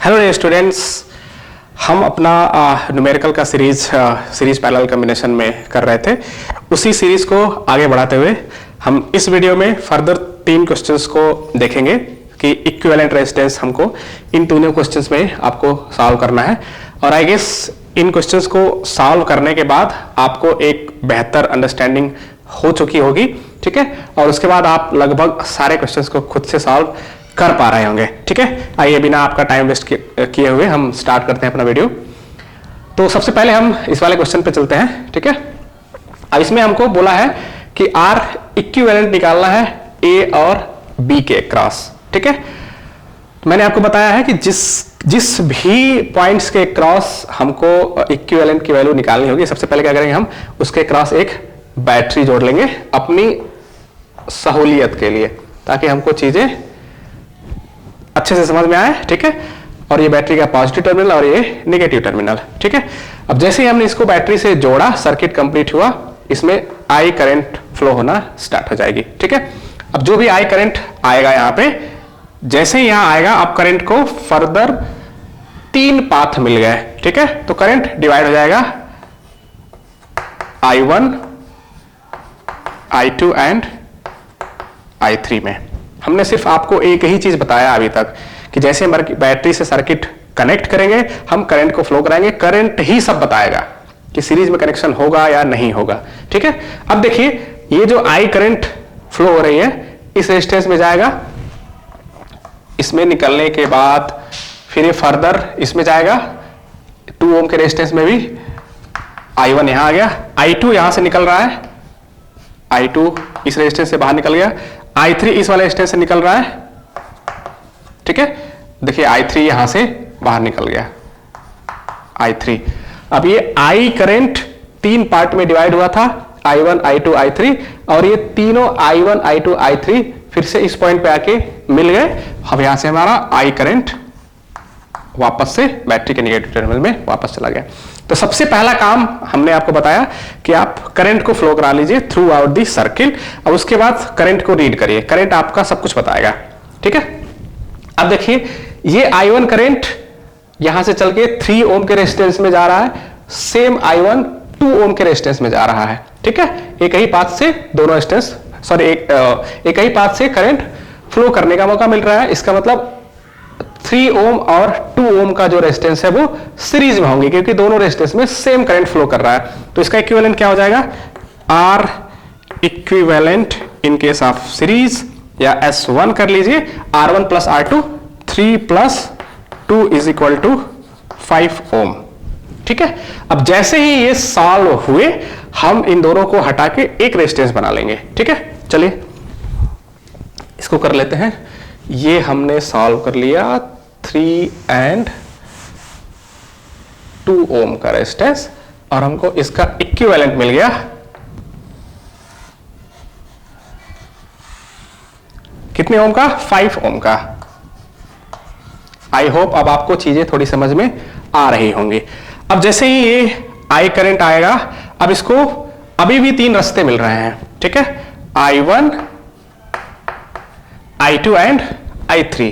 Hello students, हम अपना numerical का सीरीज पैरेलल कॉम्बिनेशन में कर रहे थे। उसी सीरीज को आगे बढ़ाते हुए हम इस वीडियो में फर्दर 3 क्वेश्चंस को देखेंगे कि इक्विवेलेंट रेजिस्टेंस हमको इन तीनों क्वेश्चंस में आपको सॉल्व करना है। और आई गेस इन क्वेश्चंस को सॉल्व करने के बाद आपको एक बेहतर अंडरस्टैंडिंग हो चुकी होगी, ठीक है। और उसके बाद आप लगभग सारे क्वेश्चंस को खुद से सॉल्व कर पा रहे होंगे, ठीक है। आइए बिना आपका टाइम वेस्ट किए हुए हम स्टार्ट करते हैं अपना वीडियो। तो सबसे पहले हम इस वाले क्वेश्चन पे चलते हैं, ठीक है। अब इसमें हमको बोला है कि आर इक्विवेलेंट निकालना है ए और बी के क्रॉस, ठीक है। मैंने आपको बताया है कि जिस भी पॉइंट्स के क्रॉस हमको इक्विवेलेंट की वैल्यू निकालनी होगी, सबसे पहले क्या करेंगे, हम उसके क्रॉस एक बैटरी जोड़ लेंगे अपनी सहूलियत के लिए, ताकि हमको चीजें अच्छे से समझ में आए, ठीक है। और ये बैटरी का पॉजिटिव टर्मिनल और ये नेगेटिव टर्मिनल, ठीक है। अब जैसे ही हमने इसको बैटरी से जोड़ा, सर्किट कंप्लीट हुआ, इसमें आई करंट फ्लो होना स्टार्ट हो जाएगी, ठीक है। अब जो भी आई करंट आएगा यहाँ पे, जैसे ही यहाँ आएगा, अब करंट को फर्दर 3 पाथ मिल गए, ठीक है। तो करंट डिवाइड हो जाएगा I1, I2 एंड I3 में। हमने सिर्फ आपको एक ही चीज बताया अभी तक कि जैसे बैटरी से सर्किट कनेक्ट करेंगे, हम करंट को फ्लो कराएंगे, करंट ही सब बताएगा कि सीरीज में कनेक्शन होगा या नहीं होगा, ठीक है। अब देखिए, ये जो आई करंट फ्लो हो रही है इस रेजिस्टेंस में जाएगा, इसमें निकलने के बाद फिर ये फर्दर इसमें जाएगा, 2 ओम के रेजिस्टेंस में भी I1 यहां आ गया, I2 यहां से निकल रहा है, I2 इस रेजिस्टेंस से बाहर निकल गया, I3 इस वाले रेजिस्टेंस से निकल रहा है, ठीक है। देखिए I3 यहां से बाहर निकल गया, I3। अब ये I करंट 3 पार्ट में डिवाइड हुआ था, I1, I2, I3, और ये तीनों I1, I2, I3 फिर से इस पॉइंट पे आके मिल गए। अब यहां से हमारा I करंट वापस से बैटरी के नेगेटिव टर्मिनल में वापस चला गया। तो सबसे पहला काम हमने आपको बताया कि आप करंट को फ्लो करा लीजिए थ्रू आउट दी सर्किट, और उसके बाद करंट को रीड करिए, करंट आपका सब कुछ बताएगा, ठीक है। अब देखिए, ये I1 करंट यहां से चल के 3 ओम के रेजिस्टेंस में जा रहा है, सेम I1 2 ओम के रेजिस्टेंस में जा रहा है, ठीक है। एक ही पाथ से दोनों रेजिस्टेंस, सॉरी एक ही पाथ से करंट फ्लो करने का मौका मिल रहा है। इसका मतलब 3 ओम और 2 ओम का जो रेजिस्टेंस है वो सीरीज में होंगे, क्योंकि दोनों रेजिस्टेंस में सेम करंट फ्लो कर रहा है। तो इसका इक्विवेलेंट क्या हो जाएगा, R equivalent in case of series, या S1 कर लीजिए, R1 plus R2, 3 plus 2 is equal to 5 ohm, ठीक है। अब जैसे ही ये सॉल्व हुए, हम इन दोनों को हटा के एक रेजिस्टेंस बना लेंगे, ठीक है। चलिए इसको कर लेते हैं। ये हमने सॉल्व कर लिया 3 एंड 2 ओम का रेजिस्टेंस, और हमको इसका इक्विवेलेंट मिल गया कितने ओम का, 5 ओम का। आई होप अब आपको चीजें थोड़ी समझ में आ रही होंगी। अब जैसे ही ये आई करंट आएगा, अब इसको अभी भी 3 रास्ते मिल रहे हैं, ठीक है। I1, I2 एंड I3,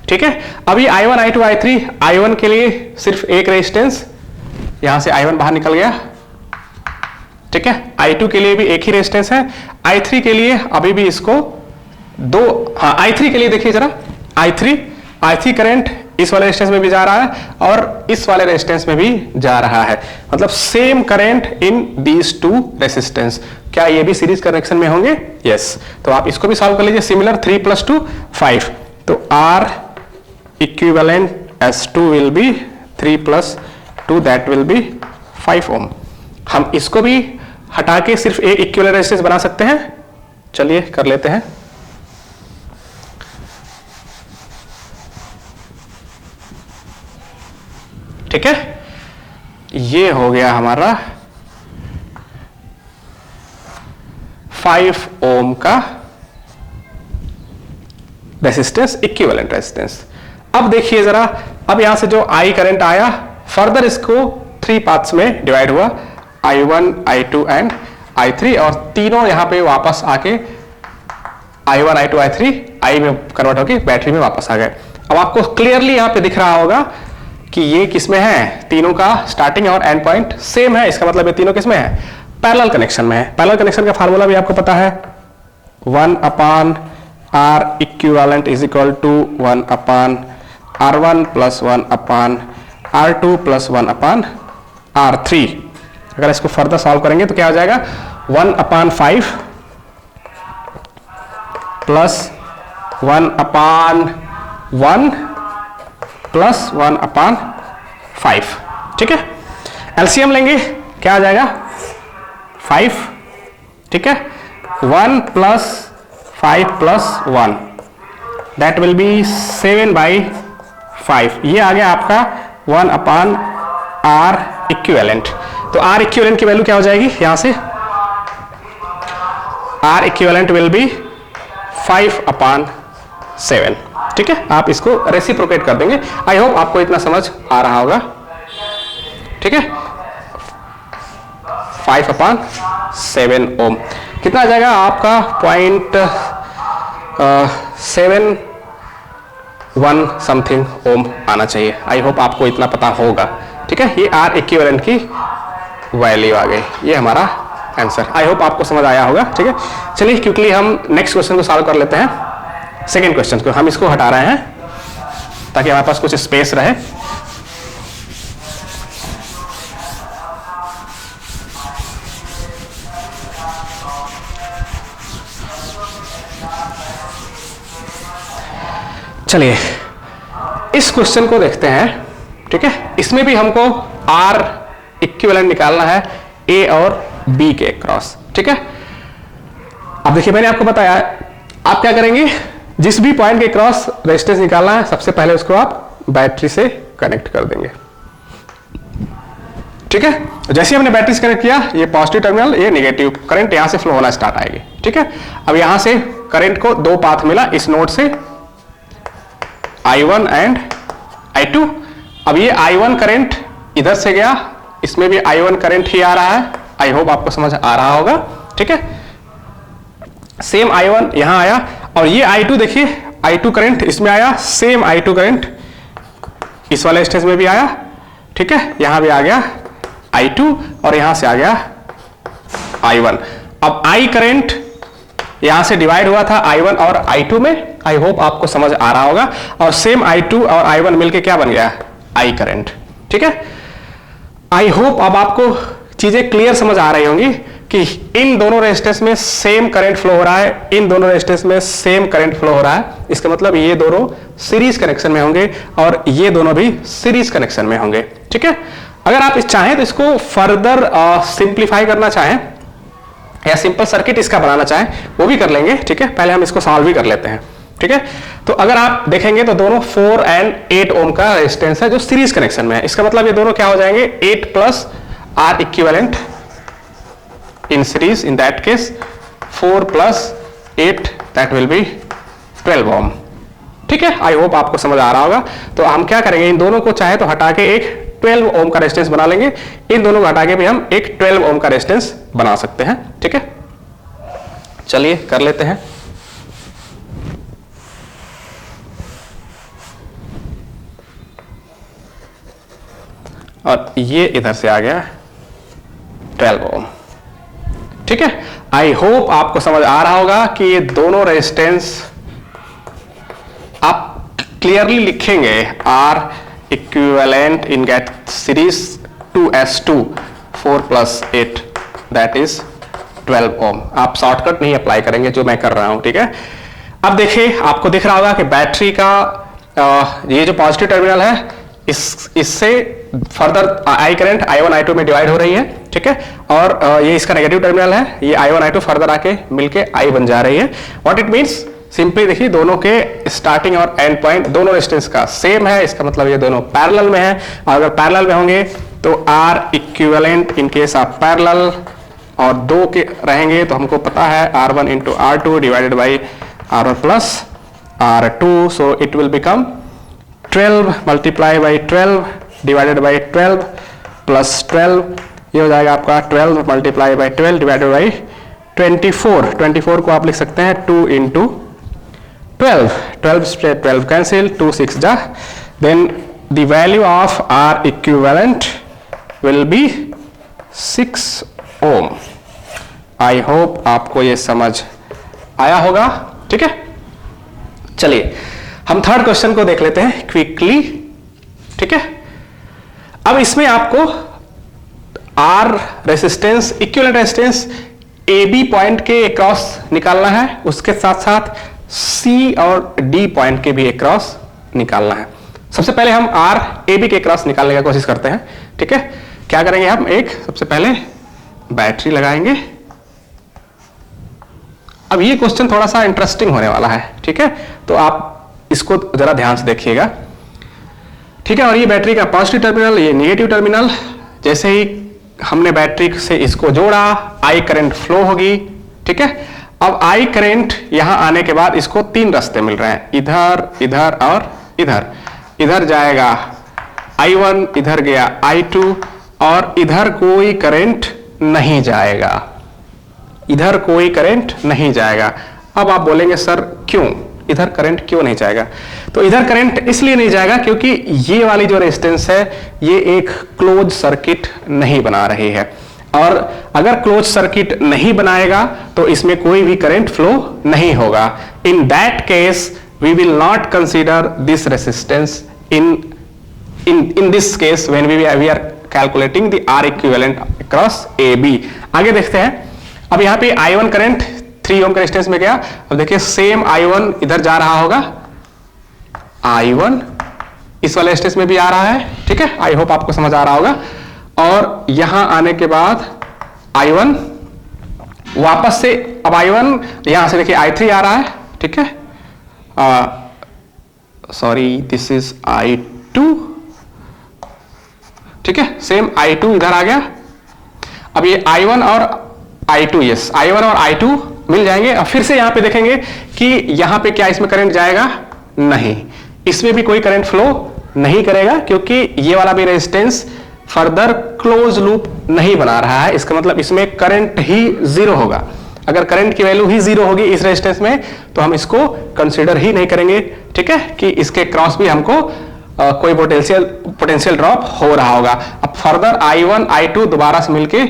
ठीक है। अभी I1, I2, I3, I1 के लिए सिर्फ एक रेजिस्टेंस, यहां से I1 बाहर निकल गया, ठीक है। I2 के लिए भी एक ही रेजिस्टेंस है, I3 के लिए अभी भी इसको 2, हाँ I3 के लिए देखिए जरा, I3 करंट इस वाले रेजिस्टेंस में भी जा रहा है और इस वाले रेजिस्टेंस में भी जा रहा है, मतलब same current in these 2 resistance. क्या ये भी सीरीज कनेक्शन में होंगे? यस। तो आप इसको भी सॉल्व कर लीजिए, सिमिलर 3 + 2 5। तो R equivalent S2 will be 3 + 2, that will be 5 ओम। हम इसको भी हटा के सिर्फ एक इक्विवेलेंट रेजिस्टेंस बना सकते हैं। चलिए कर लेते हैं। ठीक है, ये हो गया हमारा 5 ओम का रेजिस्टेंस, इक्विवेलेंट रेजिस्टेंस। अब देखिए जरा, अब यहां से जो आई करंट आया, फर्दर इसको 3 पार्ट्स में डिवाइड हुआ, I1, I2 एंड I3, और तीनों यहां पे वापस आके I1, I2, I3 आई में कन्वर्ट होकर बैटरी में वापस आ गए। अब आपको क्लियरली यहां पे दिख रहा होगा कि ये किसमें है, तीनों का स्टार्टिंग और एंड पॉइंट सेम है, इसका मतलब ये तीनों किसमें है, पैरेलल कनेक्शन में है। पैरेलल कनेक्शन का फार्मूला भी आपको पता है, 1/R equivalent is equal to 1/R1 plus 1/R2 plus 1/R3। अगर इसको फर्दर सॉल्व करेंगे तो क्या हो जाएगा, 1/5 प्लस 1/1 प्लस 1/5। ठीक है, एलसीएम लेंगे क्या आ जाएगा, 5। ठीक है, 1 plus 5 plus 1 that will be 7/5। ये आ गया आपका 1/R इक्विवेलेंट। तो R इक्विवेलेंट की वैल्यू क्या हो जाएगी यहां से, R इक्विवेलेंट विल बी 5/7। ठीक है, आप इसको रेसिप्रोकेट कर देंगे। आई होप आपको इतना समझ आ रहा होगा। ठीक है, 5/7 ओम कितना आ जाएगा आपका, 0.71 समथिंग ओम आना चाहिए। आई होप आपको इतना पता होगा। ठीक है, ये R इक्विवेलेंट की वैल्यू आ गई, ये हमारा आंसर। आई होप आपको समझ आया होगा। ठीक है, चलिए क्विकली हम नेक्स्ट क्वेश्चन को सॉल्व कर लेते हैं। सेकेंड क्वेश्चन को हम इसको हटा रहे हैं ताकि हमारे पास कुछ स्पेस रहे। चलिए इस क्वेश्चन को देखते हैं। ठीक है, इसमें भी हमको R इक्विवेलेंट निकालना है A और B के क्रॉस। ठीक है, अब देखिए मैंने आपको बताया, आप क्या करेंगे, जिस भी पॉइंट के क्रॉस रेजिस्टेंस निकालना है सबसे पहले उसको आप बैटरी से कनेक्ट कर देंगे। ठीक है, जैसे हमने बैटरी से कनेक्ट किया, ये पॉजिटिव टर्मिनल, ये नेगेटिव, करंट यहां से फ्लो होना स्टार्ट आएगी। ठीक है, अब यहां से करंट को दो पाथ मिला इस नोड से, I1 एंड I2। अब ये I1 करंट इधर से गया, इसमें भी I1 करंट ही आ रहा है। आई होप आपको समझ आ रहा होगा। ठीक है, सेम I1 यहां आया और ये I2 देखिए, I2 करंट इसमें आया, सेम I2 करंट इस वाले स्टेज में भी आया। ठीक है, यहां भी आ गया I2 और यहां से आ गया I1। अब I करंट यहां से डिवाइड हुआ था I1 और I2 में। आई होप आपको समझ आ रहा होगा। और सेम I2 और I1 मिलके क्या बन गया, I करंट। ठीक है, आई होप अब आपको चीजें क्लियर समझ आ रही होंगी कि इन दोनों रेजिस्टेंस में सेम करंट फ्लो हो रहा है, इन दोनों रेजिस्टेंस में सेम करंट फ्लो हो रहा है। इसका मतलब ये दोनों सीरीज कनेक्शन में होंगे और ये दोनों भी सीरीज कनेक्शन में होंगे। ठीक है, अगर आप चाहें तो इसको फर्दर सिंप्लीफाई करना चाहें या सिंपल सर्किट इसका बनाना चाहें वो भी कर लेंगे। ठीक है, पहले हम इसको सॉल्व भी कर लेते हैं। ठीक है, तो अगर आप देखेंगे तो दोनों 4 एंड 8 ओम का रेजिस्टेंस है जो सीरीज कनेक्शन में है। इसका मतलब ये दोनों क्या हो जाएंगे, 8 plus R equivalent in series, in that case 4 plus 8 that will be 12 ohm। ठीक है, आई होप आपको समझ आ रहा होगा। तो हम क्या करेंगे, इन दोनों को चाहे तो हटा के एक 12 ओम का रेजिस्टेंस बना लेंगे, इन दोनों को हटा के भी हम एक 12 ओम का रेजिस्टेंस बना सकते हैं। ठीक है, चलिए कर लेते हैं। और ये इधर से आ गया 12 ओम। ठीक है, आई होप आपको समझ आ रहा होगा कि ये दोनों रेजिस्टेंस आप क्लियरली लिखेंगे, R equivalent in get series 2s2 4 plus 8 that is 12 ohm. आप शॉर्टकट नहीं अप्लाई करेंगे जो मैं कर रहा हूं। ठीक है, अब देखिए आपको दिख रहा होगा कि बैटरी का ये जो पॉजिटिव टर्मिनल है इससे further I current I1 I2 में डिवाइड हो रही है। ठीक है, और ये इसका नेगेटिव टर्मिनल है, ये I1 I2 फर्दर आके मिलके I बन जा रही है। व्हाट इट मींस, सिंपली देखिए दोनों के स्टार्टिंग और एंड पॉइंट दोनों रेजिस्टेंस का सेम है। इसका मतलब ये दोनों पैरेलल में है और अगर पैरेलल में होंगे तो R equivalent in case of parallel और दो के रहेंगे तो हमको पता है R1 into R2 divided by R1 plus R2, so it will become 12 multiply by 12 divided by 12 plus 12, ये हो जाएगा आपका 12 मल्टीप्लाई बाई 12 डिवाइडेड बाई 24। 24 को आप लिख सकते हैं 2 इंटू 12 से 12 cancel, 2 6 जा, then the value of R equivalent will be 6 ohm. I hope आपको ये समझ आया होगा, ठीक है। चलिए हम थर्ड क्वेश्चन को देख लेते हैं क्विकली, ठीक है। अब इसमें आपको R resistance, equivalent resistance AB point के अक्रॉस निकालना है, उसके साथ साथ C और D पॉइंट के भी अक्रॉस निकालना है। सबसे पहले हम R AB के अक्रॉस निकालने की कोशिश करते हैं, ठीक है। क्या करेंगे हम, एक सबसे पहले बैटरी लगाएंगे। अब ये क्वेश्चन थोड़ा सा इंटरेस्टिंग होने वाला है, ठीक है, तो आप इसको जरा ध्यान से देखिएगा, ठीक है। और ये बैटरी का पॉजिटिव टर्मिनल, ये नेगेटिव टर्मिनल। जैसे ही हमने बैटरी से इसको जोड़ा, आई करंट फ्लो होगी, ठीक है। अब आई करंट यहां आने के बाद इसको तीन रास्ते मिल रहे हैं, इधर, इधर और इधर। इधर जाएगा I1, इधर गया I2 और इधर कोई करंट नहीं जाएगा, इधर कोई करंट नहीं जाएगा। अब आप बोलेंगे सर क्यों, इधर करंट क्यों नहीं जाएगा? तो इधर करंट इसलिए नहीं जाएगा क्योंकि ये वाली जो रेजिस्टेंस है ये एक क्लोज सर्किट नहीं बना रही है, और अगर क्लोज सर्किट नहीं बनाएगा तो इसमें कोई भी करंट फ्लो नहीं होगा। In that case we will not consider this resistance in this case when we are calculating the R equivalent across AB। आगे देखते हैं। अब यहाँ पे I1 करंट 3 ओम का रेजिस्टेंस में गया। अब देखिए सेम I1 इधर जा रहा होगा, I1 इस वाले रेजिस्टेंस में भी आ रहा है, ठीक है। आई होप आपको समझ आ रहा होगा। और यहां आने के बाद I1 वापस से, अब I1 यहां से देखिए I3 आ रहा है, ठीक है। सॉरी दिस इज I2, ठीक है। सेम I2 इधर आ गया। अब ये I1 और I2, यस I1 और I2 मिल जाएंगे। अब फिर से यहां पे देखेंगे कि यहां पे क्या इसमें करंट जाएगा, नहीं, इसमें भी कोई करंट फ्लो नहीं करेगा क्योंकि ये वाला भी रेजिस्टेंस फर्दर क्लोज लूप नहीं बना रहा है। इसका मतलब इसमें करंट ही जीरो होगा। अगर करंट की वैल्यू ही जीरो होगी इस रेजिस्टेंस में तो हम इसको कंसीडर ही नहीं करेंगे, ठीक है, कि इसके क्रॉस भी हमको कोई पोटेंशियल ड्रॉप हो रहा होगा। अब फर्दर I1 I2 दोबारा से मिलके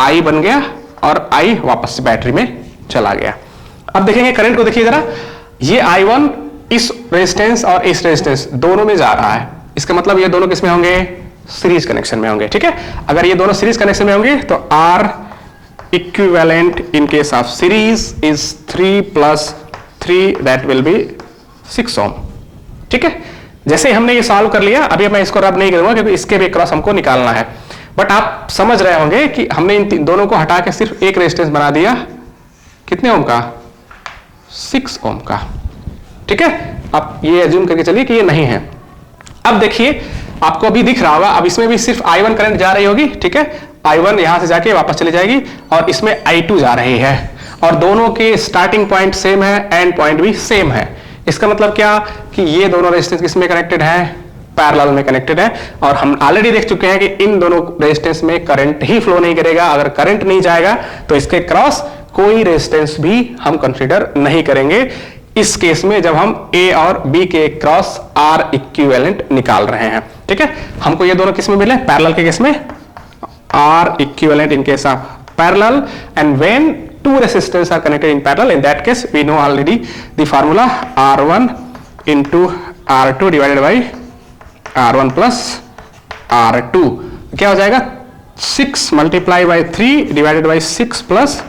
I बन गया और I वापस से बैटरी में चला गया। अब देखेंगे करंट को, देखिए जरा, ये I1 इस रेजिस्टेंस और इस रेजिस्टेंस दोनों में जा रहा है। इसका मतलब ये दोनों किसमें होंगे, सीरीज कनेक्शन में होंगे, ठीक है। अगर ये दोनों सीरीज कनेक्शन में होंगे तो R equivalent in case of series is 3 + 3 that will be 6 ओम, ठीक है। जैसे हमने ये सॉल्व कर लिया, अभी मैं इसको रब नहीं करूंगा क्योंकि इसके भी क्रॉस हमको निकालना है। बट आप समझ रहे होंगे कि हमने इन दोनों को हटा के सिर्फ एक रेजिस्टेंस बना दिया, कितने ओम का, 6 ओम का, ठीक है। आप ये एज्यूम करके चलिए कि ये नहीं है। अब देखिए आपको अभी दिख रहा होगा, अब इसमें भी सिर्फ I1 करंट जा रही होगी, ठीक है। I1 यहां से जाके वापस चली जाएगी और इसमें I2 जा रही है, और दोनों के स्टार्टिंग पॉइंट सेम है, एंड पॉइंट भी सेम है। इसका मतलब क्या कि ये दोनों रेजिस्टेंस किसमें कनेक्टेड है, पैरेलल में कनेक्टेड है। और हम ऑलरेडी देख चुके हैं कि इन दोनों रेजिस्टेंस में करंट ही फ्लो नहीं करेगा। अगर करंट नहीं जाएगा तो इसके क्रॉस कोई रेजिस्टेंस भी हम कंसीडर नहीं करेंगे इस केस में, जब हम A और B के क्रॉस R इक्विवेलेंट निकाल रहे हैं, ठीक है। हमको ये दोनों किस में मिले, पैरेलल के केस में, R equivalent in case of parallel, and when two resistors are connected in parallel, in that case we know already the formula R1 into R2 divided by R1 plus R2 क्या हो जाएगा, 6 multiply by 3 divided by 6 plus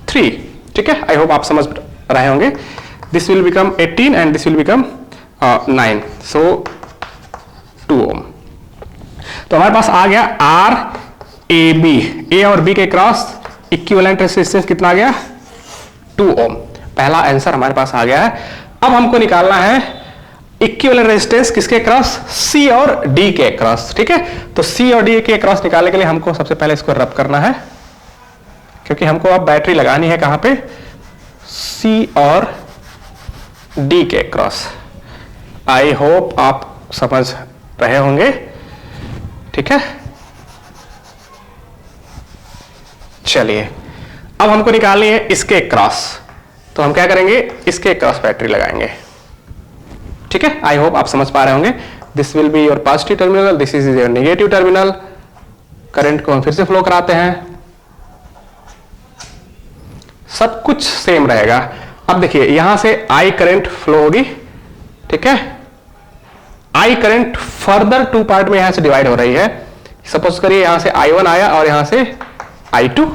3, ठीक है। I hope आप समझ रहे होंगे। This will become 18 and this will become 9, so 2 ohm। तो हमारे पास आ गया R AB, A और B के क्रॉस इक्विवेलेंट रेजिस्टेंस कितना आ गया, 2 ओम। पहला आंसर हमारे पास आ गया है। अब हमको निकालना है इक्विवेलेंट रेजिस्टेंस किसके क्रॉस, C और D के क्रॉस, ठीक है। तो C और D के क्रॉस निकालने के लिए हमको सबसे पहले इसको रब करना है, क्योंकि हमको अब बैटरी लगानी है कहां पे, C और D के क्रॉस। आई होप आप समझ रहे होंगे, ठीक है। चलिए अब हमको निकालनी है इसके क्रॉस, तो हम क्या करेंगे, इसके क्रॉस बैटरी लगाएंगे। ठीक है, आई होप आप समझ पा रहे होंगे। This will be your positive terminal, this is your negative terminal. Current को हम फिर से फ्लो कराते हैं, सब कुछ सेम रहेगा। अब देखिए यहां से आई करंट फ्लो होगी, ठीक है। I current further to part में यहां से डिवाइड हो रही है। सपोज करिए यहां से I1 आया और यहां से I2,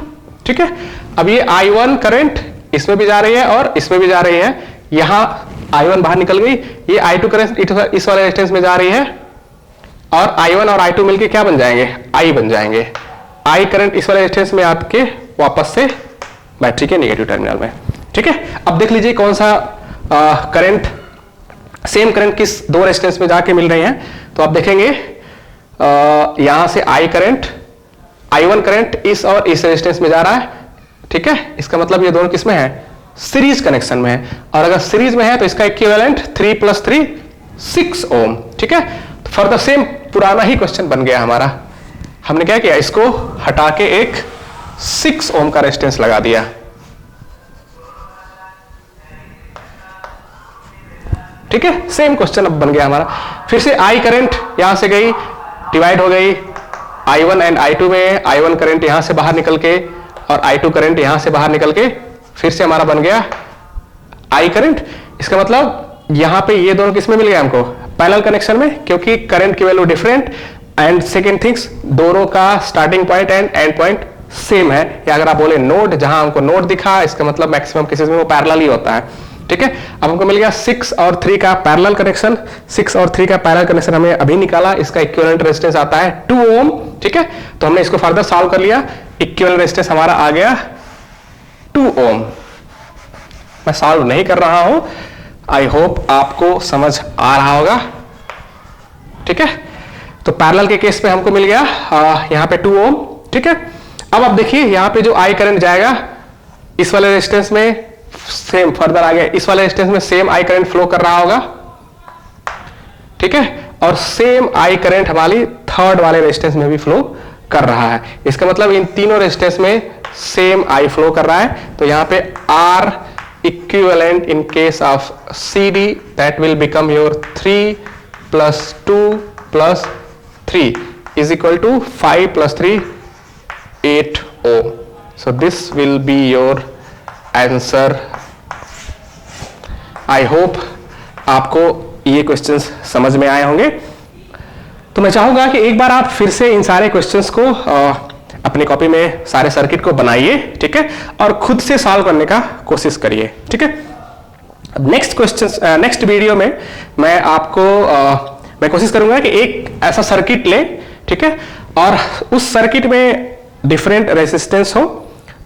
ठीक है। अब ये I1 करंट इसमें भी जा रही है और इसमें भी जा रही है। यहां I1 बाहर निकल गई, ये I2 करंट इस वाले रेजिस्टेंस में जा रही है और I1 और I2 मिलके क्या बन जाएंगे, I बन जाएंगे। I करंट इस वाले रेजिस्टेंस में आके वापस से बैटरी के नेगेटिव टर्मिनल में, ठीक है। अब देख लीजिए कौन सा करंट, सेम करंट किस दो रेजिस्टेंस में जाके मिल रही है। तो आप देखेंगे यहां से I1 करंट इस और इस रेजिस्टेंस में जा रहा है, ठीक है। इसका मतलब ये दोनों किस में है, सीरीज कनेक्शन में है। और अगर सीरीज में है तो इसका इक्विवेलेंट 3 + 3 6 ओम, ठीक है। तो फॉर द सेम पुराना ही क्वेश्चन बन गया हमारा। हमने क्या किया, इसको हटा के एक 6 ओम का रेजिस्टेंस लगा दिया, ठीक है। सेम क्वेश्चन अब बन गया हमारा। फिर से आई करंट यहां से गई, डिवाइड हो गई I1 एंड I2 में। I1 करंट यहां से बाहर निकल के और I2 करंट यहां से बाहर निकल के फिर से हमारा बन गया I करंट। इसका मतलब यहां पे ये दोनों किसमें मिल गया हमको, पैरेलल कनेक्शन में, क्योंकि करंट की value different. And second things, दोनों का starting point and and point same है। या अगर आप बोले नोड, जहां हमको नोड दिखा, इसका मतलब मैक्सिमम केसेस में वो पैरेलल ही होता है, ठीक है। अब हमको मिल गया 6 और 3 का पैरेलल कनेक्शन। 6 और 3 का पैरेलल कनेक्शन हमने अभी निकाला, इसका इक्विवेलेंट रेजिस्टेंस आता है 2 ओम, ठीक है। तो हमने इसको फर्दर सॉल्व कर लिया, इक्विवेलेंट रेजिस्टेंस हमारा आ गया 2 ओम। मैं सॉल्व नहीं कर रहा हूं, आई होप आपको समझ आ रहा होगा, ठीक है। तो पैरेलल के केस पे हमको मिल गया यहां पे 2 ओम, ठीक है। अब आप देखिए यहां पे जो आई करंट जाएगा इस वाले रेजिस्टेंस में, सेम फर्दर आ गया इस वाले रेजिस्टेंस में सेम आई करंट फ्लो कर रहा होगा, ठीक है। और सेम आई करंट हमारी थर्ड वाले रेजिस्टेंस में भी फ्लो कर रहा है। इसका मतलब इन तीनों रेजिस्टेंस में सेम आई फ्लो कर रहा है। तो यहां पे R equivalent in case of CD, that will become your 3 + 2 + 3 is equal to 5 + 3 8 ohm. So this will be your answer. I hope आपको ये क्वेश्चंस समझ में आए होंगे। तो मैं चाहूंगा कि एक बार आप फिर से इन सारे क्वेश्चंस को अपनी कॉपी में सारे सर्किट को बनाइए, ठीक है, और खुद से सॉल्व करने का कोशिश करिए, ठीक है। नेक्स्ट क्वेश्चन, नेक्स्ट वीडियो में मैं आपको मैं कोशिश करूंगा कि एक ऐसा सर्किट ले, ठीक है, और उस सर्किट में डिफरेंट रेजिस्टेंस हो,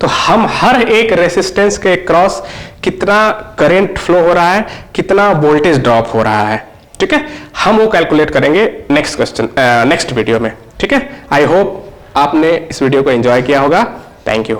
तो हम हर एक रेजिस्टेंस के क्रॉस कितना करंट फ्लो हो रहा है, कितना वोल्टेज ड्रॉप हो रहा है, ठीक है, हम वो कैलकुलेट करेंगे नेक्स्ट वीडियो में, ठीक है। आई होप आपने इस वीडियो को एंजॉय किया होगा। Thank you.